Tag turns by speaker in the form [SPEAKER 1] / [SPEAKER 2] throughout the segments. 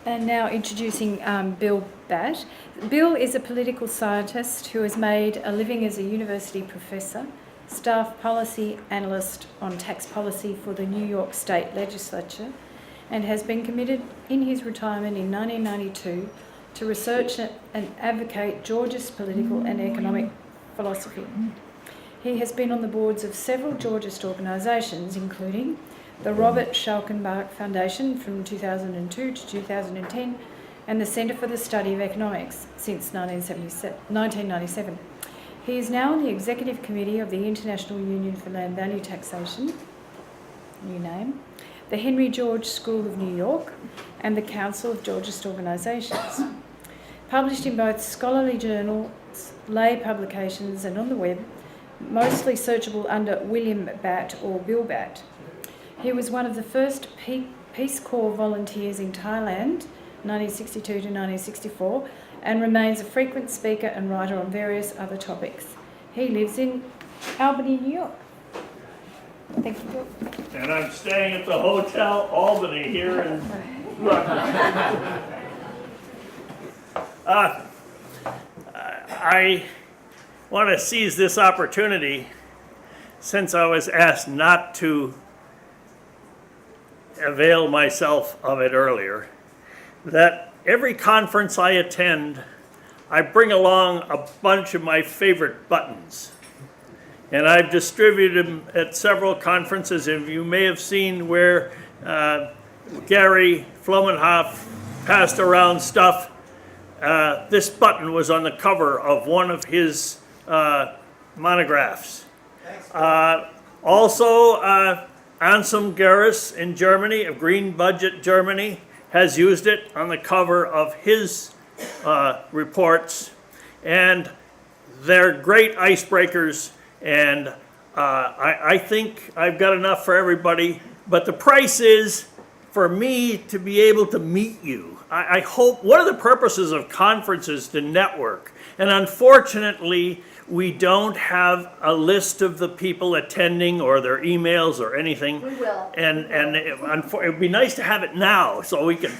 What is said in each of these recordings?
[SPEAKER 1] And now introducing Bill Batt. Bill is a political scientist who has made a living as a university professor, staff policy analyst on tax policy for the New York State Legislature, and has been committed in his retirement in 1992 to research and advocate Georgia's political and economic philosophy. He has been on the boards of several Georgist organisations, including the Robert Schalkenbach Foundation from 2002 to 2010, and the Centre for the Study of Economics since 1997. He is now on the Executive Committee of the International Union for Land Value Taxation, new name, the Henry George School of New York, and the Council of Georgist Organisations. Published in both scholarly journals, lay publications, and on the web, mostly searchable under William Batt or Bill Batt. He was one of the first Peace Corps volunteers in Thailand, 1962 to 1964, and remains a frequent speaker and writer on various other topics. He lives in Albany, New York. Thank you, Bill.
[SPEAKER 2] And I'm staying at the Hotel Albany here in Rutgers. I want to seize this opportunity, since I was asked not to avail myself of it earlier, that every conference I attend, I bring along a bunch of my favorite buttons. And I've distributed them at several conferences, and you may have seen where Gary Flomenhoff passed around stuff. This button was on the cover of one of his monographs. Also, Ansem Gerris in Germany, of Green Budget Germany, has used it on the cover of his reports. And they're great icebreakers, and I think I've got enough for everybody. But the price is for me to be able to meet you. I hope, one of the purposes of conferences to network, and unfortunately, we don't have a list of the people attending or their emails or anything.
[SPEAKER 3] We will.
[SPEAKER 2] And it would be nice to have it now so we can,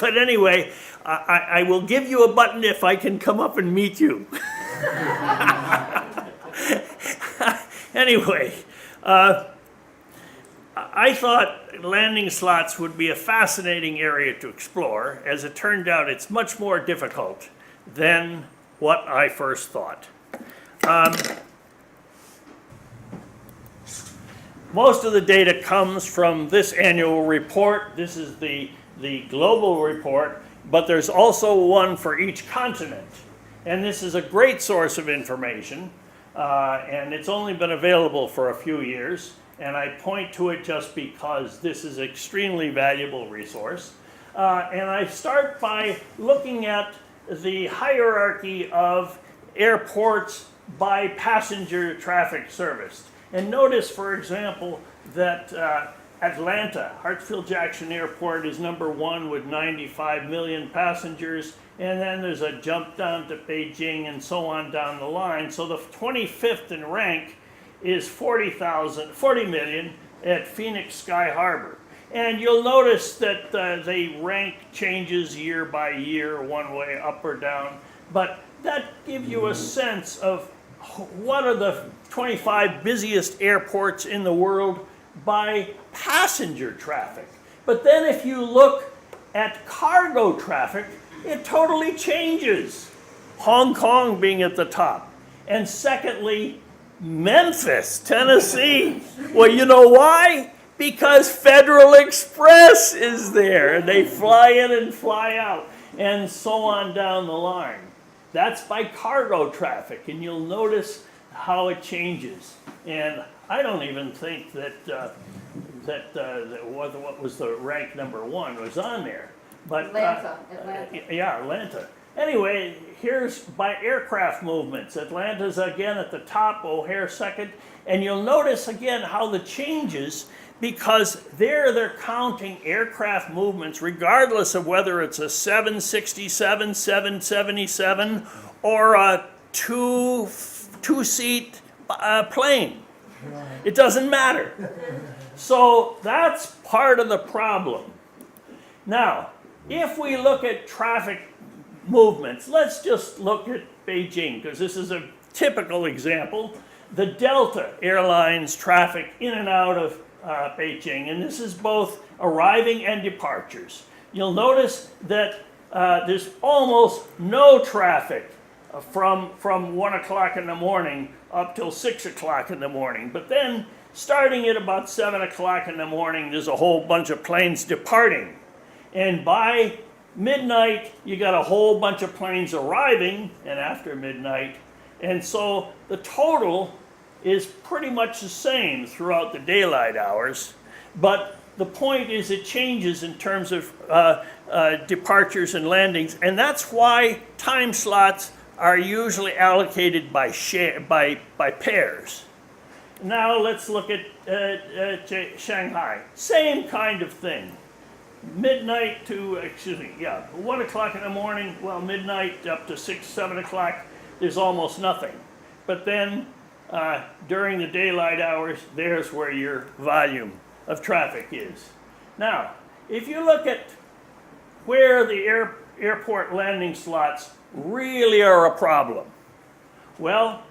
[SPEAKER 2] but anyway, I will give you a button if I can come up and meet you. Anyway, I thought landing slots would be a fascinating area to explore. As it turned out, it's much more difficult than what I first thought. Most of the data comes from this annual report. This is the global report, but there's also one for each continent. And this is a great source of information, and it's only been available for a few years. And I point to it just because this is an extremely valuable resource. And I start by looking at the hierarchy of airports by passenger traffic serviced. And notice, for example, that Atlanta, Hartsfield-Jackson Airport, is number one with 95 million passengers. And then there's a jump down to Beijing and so on down the line. So the 25th in rank is 40 million at Phoenix Sky Harbor. And you'll notice that the rank changes year by year, one way up or down. But that gives you a sense of what are the 25 busiest airports in the world by passenger traffic. But then if you look at cargo traffic, it totally changes. Hong Kong being at the top. And secondly, Memphis, Tennessee. Well, you know why? Because Federal Express is there. They fly in and fly out, and so on down the line. That's by cargo traffic, and you'll notice how it changes. And I don't even think that what was the rank number one was on there. But
[SPEAKER 3] Atlanta.
[SPEAKER 2] Yeah, Atlanta. Anyway, here's by aircraft movements. Atlanta's again at the top, O'Hare second. And you'll notice again how the changes, because they're counting aircraft movements regardless of whether it's a 767, 777, or a two-seat plane. It doesn't matter. So that's part of the problem. Now, If we look at traffic movements, let's just look at Beijing, because this is a typical example. The Delta Airlines traffic in and out of Beijing, and this is both arriving and departures. You'll notice that there's almost no traffic from 1 o'clock in the morning up till 6 o'clock in the morning. But then, starting at about 7 o'clock in the morning, there's a whole bunch of planes departing. And by midnight, you got a whole bunch of planes arriving, and after midnight. And so the total is pretty much the same throughout the daylight hours. But the point is it changes in terms of departures and landings. And that's why time slots are usually allocated by pairs. Now let's look at Shanghai. Same kind of thing. Midnight to, 1 o'clock in the morning, well, midnight up to 6, 7 o'clock, there's almost nothing. But then during the daylight hours, there's where your volume of traffic is. Now, if you look at where the airport landing slots really are a problem, well,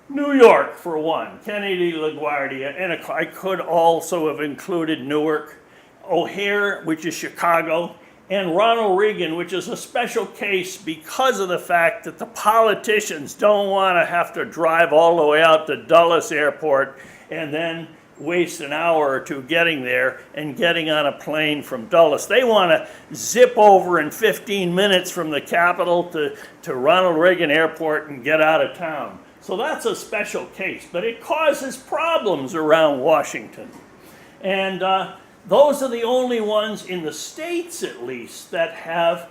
[SPEAKER 2] New York for one, Kennedy, LaGuardia, and I could also have included Newark, O'Hare, which is Chicago, and Ronald Reagan, which is a special case because of the fact that the politicians don't want to have to drive all the way out to Dulles Airport and then waste an hour or two getting there and getting on a plane from Dulles. They want to zip over in 15 minutes from the Capitol to Ronald Reagan Airport and get out of town. So that's a special case, but it causes problems around Washington. And those are the only ones in the states, at least, that have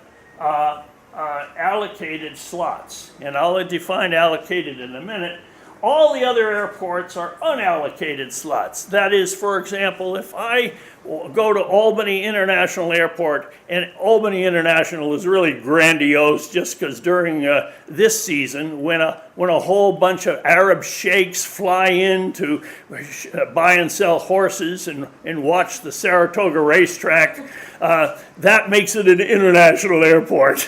[SPEAKER 2] allocated slots. And I'll define allocated in a minute. All the other airports are unallocated slots. That is, for example, if I go to Albany International Airport, and Albany International is really grandiose just because during this season, when a whole bunch of Arab sheikhs fly in to buy and sell horses and watch the Saratoga racetrack, that makes it an international airport.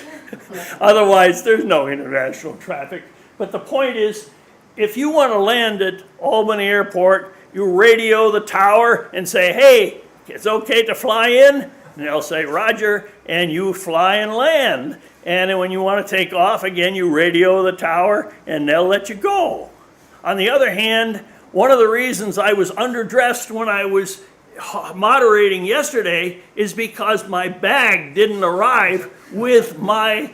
[SPEAKER 2] Otherwise, there's no international traffic. But the point is, if you want to land at Albany Airport, you radio the tower and say, hey, it's okay to fly in? And they'll say, Roger, and you fly and land. And then when you want to take off, again, you radio the tower and they'll let you go. On the other hand, one of the reasons I was underdressed when I was moderating yesterday is because my bag didn't arrive with my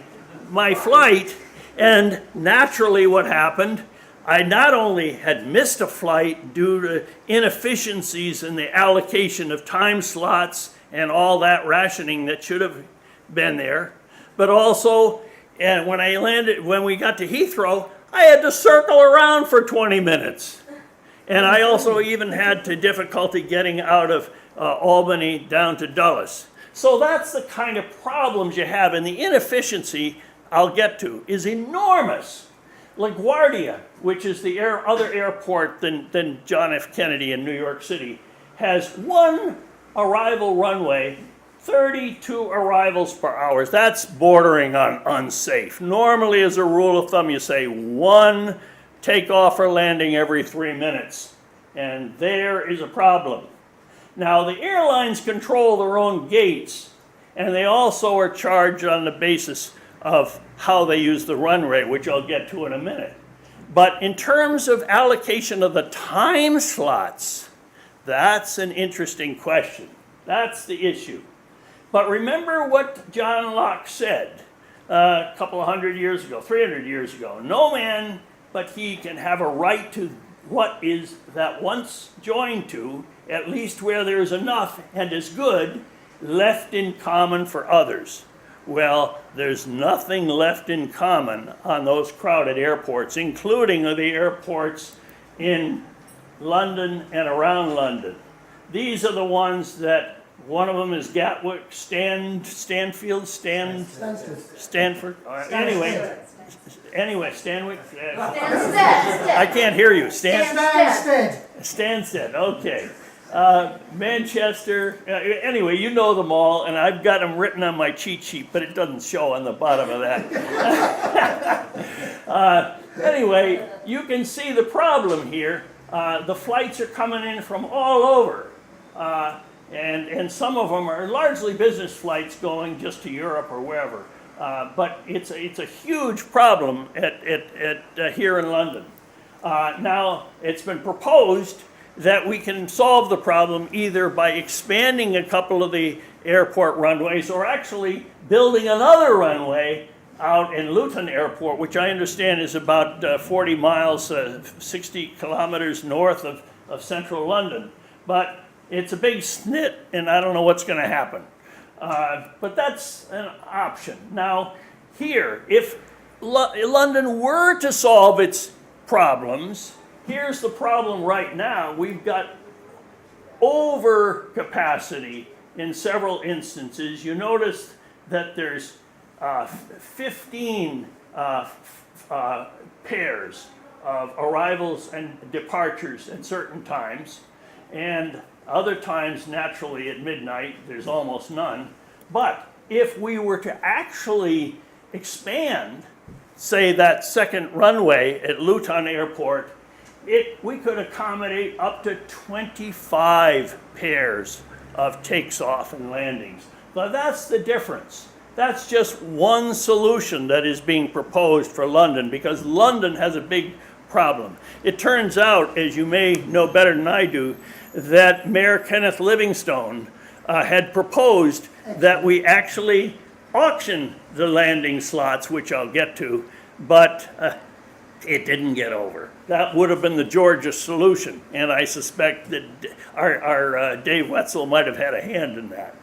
[SPEAKER 2] flight. And naturally what happened, I not only had missed a flight due to inefficiencies in the allocation of time slots and all that rationing that should have been there, but also when we got to Heathrow, I had to circle around for 20 minutes. And I also even had difficulty getting out of Albany down to Dulles. So that's the kind of problems you have, and the inefficiency I'll get to is enormous. LaGuardia, which is the other airport than John F. Kennedy in New York City, has one arrival runway, 32 arrivals per hour. That's bordering on unsafe. Normally, as a rule of thumb, you say one takeoff or landing every 3 minutes. And there is a problem. Now, the airlines control their own gates, and they also are charged on the basis of how they use the runway, which I'll get to in a minute. But in terms of allocation of the time slots, that's an interesting question. That's the issue. But remember what John Locke said a couple of 100 years ago, 300 years ago. No man but he can have a right to what is that once joined to, at least where there is enough and is good, left in common for others. Well, there's nothing left in common on those crowded airports, including the airports in London and around London. These are the ones that, one of them is Gatwick, Stanford. Anyway, Stanwick. I can't hear you. Stansted, okay. Manchester, anyway, you know them all, and I've got them written on my cheat sheet, but it doesn't show on the bottom of that. Anyway, you can see the problem here. The flights are coming in from all over, and some of them are largely business flights going just to Europe or wherever. But it's a huge problem here in London. Now, it's been proposed that we can solve the problem either by expanding a couple of the airport runways or actually building another runway out in Luton Airport, which I understand is about 40 miles, 60 kilometers north of central London. But it's a big snit, and I don't know what's going to happen. But that's an option. Now, here, if London were to solve its problems, here's the problem right now. We've got overcapacity in several instances. You notice that there's 15 pairs of arrivals and departures at certain times, and other times, naturally, at midnight, there's almost none. But if we were to actually expand, say, that second runway at Luton Airport, we could accommodate up to 25 pairs of takes off and landings. But that's the difference. That's just one solution that is being proposed for London, because London has a big problem. It turns out, as you may know better than I do, that Mayor Kenneth Livingstone had proposed that we actually auction the landing slots, which I'll get to, but it didn't get over. That would have been the Georgia solution, and I suspect that our Dave Wetzel might have had a hand in that.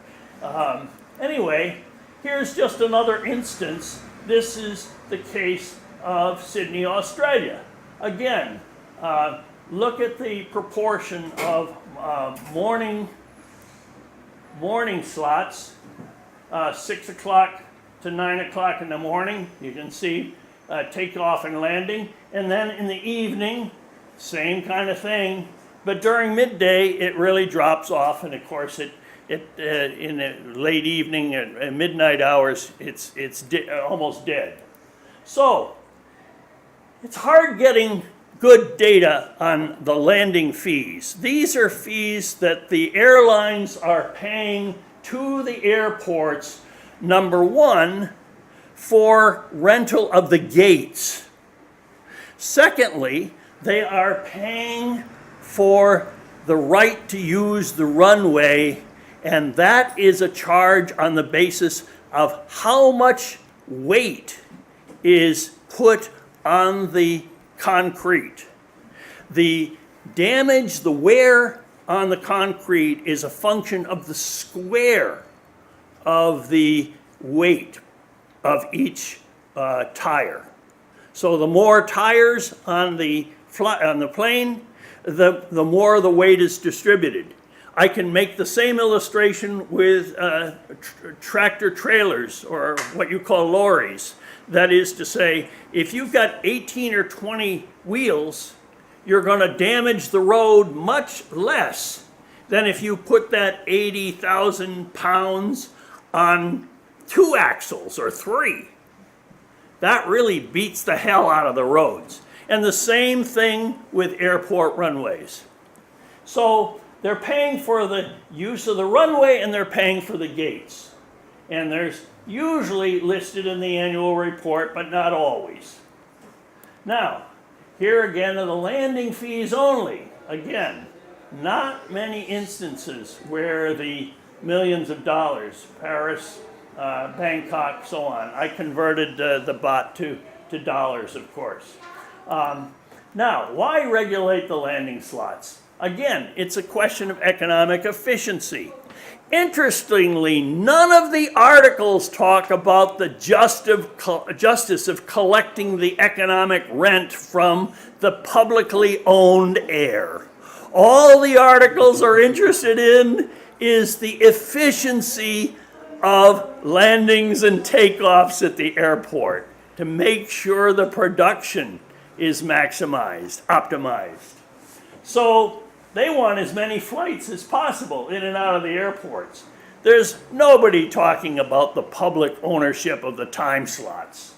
[SPEAKER 2] Anyway, here's just another instance. This is the case of Sydney, Australia. Again, look at the proportion of morning slots, 6 o'clock to 9 o'clock in the morning. You can see takeoff and landing. And then in the evening, same kind of thing. But during midday, it really drops off. And of course, in the late evening and midnight hours, it's almost dead. So it's hard getting good data on the landing fees. These are fees that the airlines are paying to the airports, number one, for rental of the gates. Secondly, they are paying for the right to use the runway, and that is a charge on the basis of how much weight is put on the concrete. The damage, the wear on the concrete is a function of the square of the weight of each tire. So the more tires on the plane, the more the weight is distributed. I can make the same illustration with tractor trailers, or what you call lorries. That is to say, if you've got 18 or 20 wheels, you're going to damage the road much less than if you put that 80,000 pounds on 2 axles or 3. That really beats the hell out of the roads. And the same thing with airport runways. So they're paying for the use of the runway, and they're paying for the gates. And there's usually listed in the annual report, but not always. Now, here again are the landing fees only. Again, not many instances where the millions of dollars, Paris, Bangkok, so on. I converted the baht to dollars, of course. Now, why regulate the landing slots? Again, it's a question of economic efficiency. Interestingly, none of the articles talk about the justice of collecting the economic rent from the publicly owned air. All the articles are interested in is the efficiency of landings and takeoffs at the airport to make sure the production is maximized, optimized. So They want as many flights as possible in and out of the airports. There's nobody talking about the public ownership of the time slots.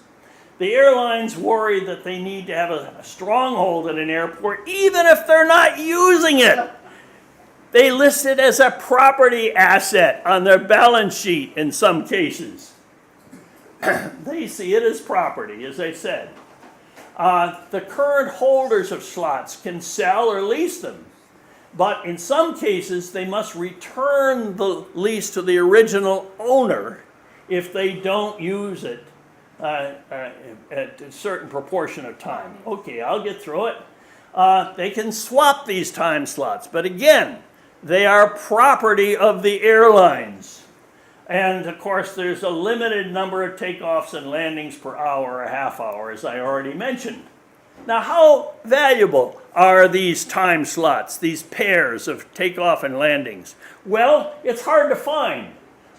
[SPEAKER 2] The airlines worry that they need to have a stronghold at an airport even if they're not using it. They list it as a property asset on their balance sheet in some cases. They see it as property, as I said. The current holders of slots can sell or lease them, but in some cases they must return the lease to the original owner if they don't use it at a certain proportion of time. Okay, I'll get through it. They can swap these time slots, but again, they are property of the airlines. And of course, there's a limited number of takeoffs and landings per hour, a half hour, as I already mentioned. Now, how valuable are these time slots, these pairs of takeoff and landings? Well, it's hard to find.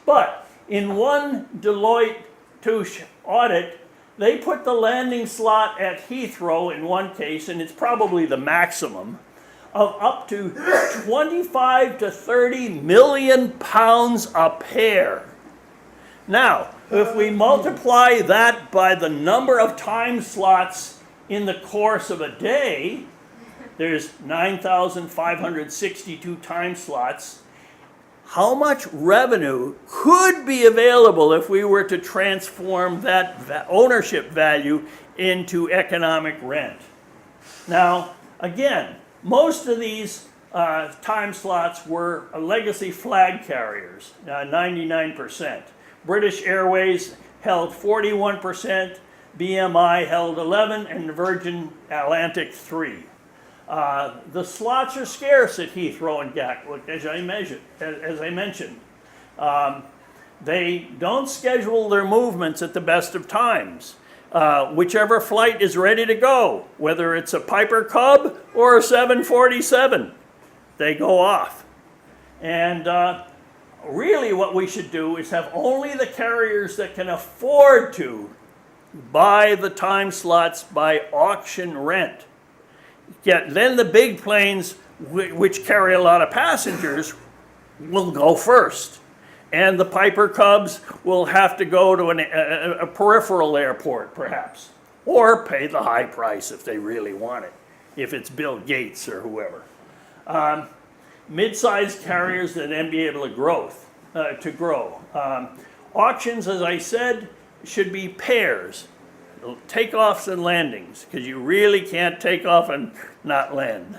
[SPEAKER 2] But in one Deloitte Touche audit, they put the landing slot at Heathrow in one case, and it's probably the maximum, of up to 25 to 30 million pounds a pair. Now, if we multiply that by the number of time slots in the course of a day, there's 9,562 time slots. How much revenue could be available if we were to transform that ownership value into economic rent? Now, again, most of these time slots were legacy flag carriers, 99%. British Airways held 41%, BMI held 11%, and Virgin Atlantic 3%. The slots are scarce at Heathrow and Gatwick, as I mentioned. They don't schedule their movements at the best of times. Whichever flight is ready to go, whether it's a Piper Cub or a 747, they go off. And really what we should do is have only the carriers that can afford to buy the time slots by auction rent. Yet then the big planes, which carry a lot of passengers, will go first. And the Piper Cubs will have to go to a peripheral airport, perhaps, or pay the high price if they really want it, if it's Bill Gates or whoever. Mid-sized carriers that then be able to grow. Auctions, as I said, should be pairs, takeoffs and landings, because you really can't take off and not land.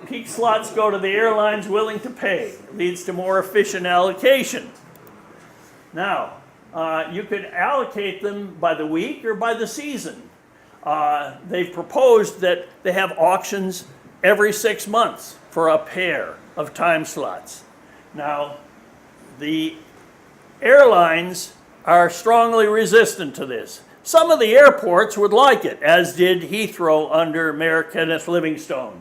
[SPEAKER 2] Peak slots go to the airlines willing to pay. It leads to more efficient allocation. Now, you could allocate them by the week or by the season. They've proposed that they have auctions every 6 months for a pair of time slots. Now, the airlines are strongly resistant to this. Some of the airports would like it, as did Heathrow under Mayor Kenneth Livingstone.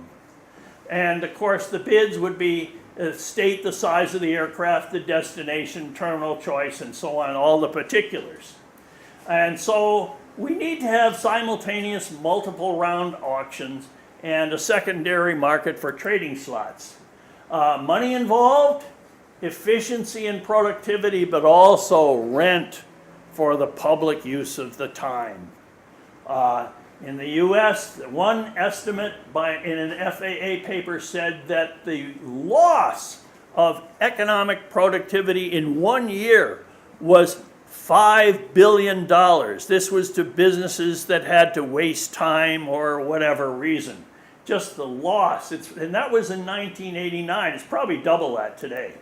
[SPEAKER 2] And of course, the bids would be state the size of the aircraft, the destination, terminal choice, and so on, all the particulars. And so we need to have simultaneous multiple round auctions and a secondary market for trading slots. Money involved, efficiency and productivity, but also rent for the public use of the time. In the US, one estimate in an FAA paper said that the loss of economic productivity in 1 year was $5 billion. This was to businesses that had to waste time or whatever reason. Just the loss, and that was in 1989. It's probably double that today.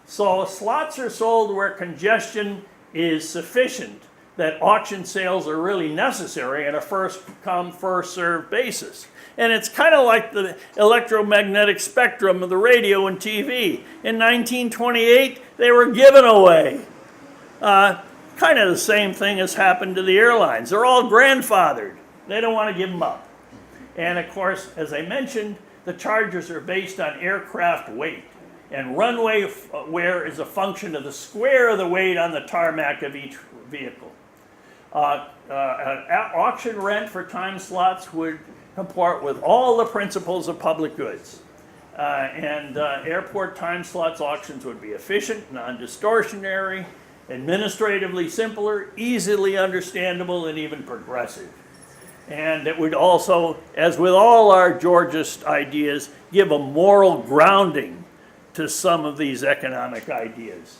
[SPEAKER 2] So slots are sold where congestion is sufficient, that auction sales are really necessary on a first-come, first-served basis. And it's kind of like the electromagnetic spectrum of the radio and TV. In 1928, they were given away. Kind of the same thing has happened to the airlines. They're all grandfathered. They don't want to give them up. And of course, as I mentioned, the charges are based on aircraft weight. And runway wear is a function of the square of the weight on the tarmac of each vehicle. Auction rent for time slots would comport with all the principles of public goods. Airport time slots auctions would be efficient, non-distortionary, administratively simpler, easily understandable, and even progressive. And it would also, as with all our Georgist ideas, give a moral grounding to some of these economic ideas.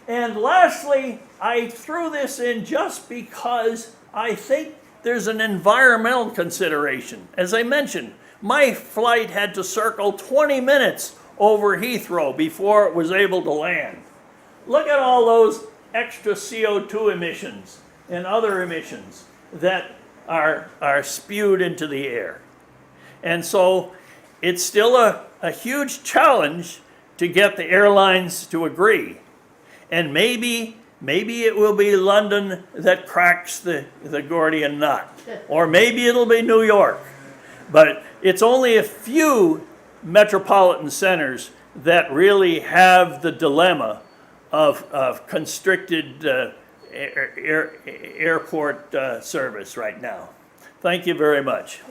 [SPEAKER 2] And lastly, I threw this in just because I think there's an environmental consideration. As I mentioned, my flight had to circle 20 minutes over Heathrow before it was able to land. Look at all those extra CO2 emissions and other emissions that are spewed into the air. And so it's still a huge challenge to get the airlines to agree. And maybe it will be London that cracks the Gordian knot. Or maybe it'll be New York. But it's only a few metropolitan centers that really have the dilemma of constricted airport service right now. Thank you very much.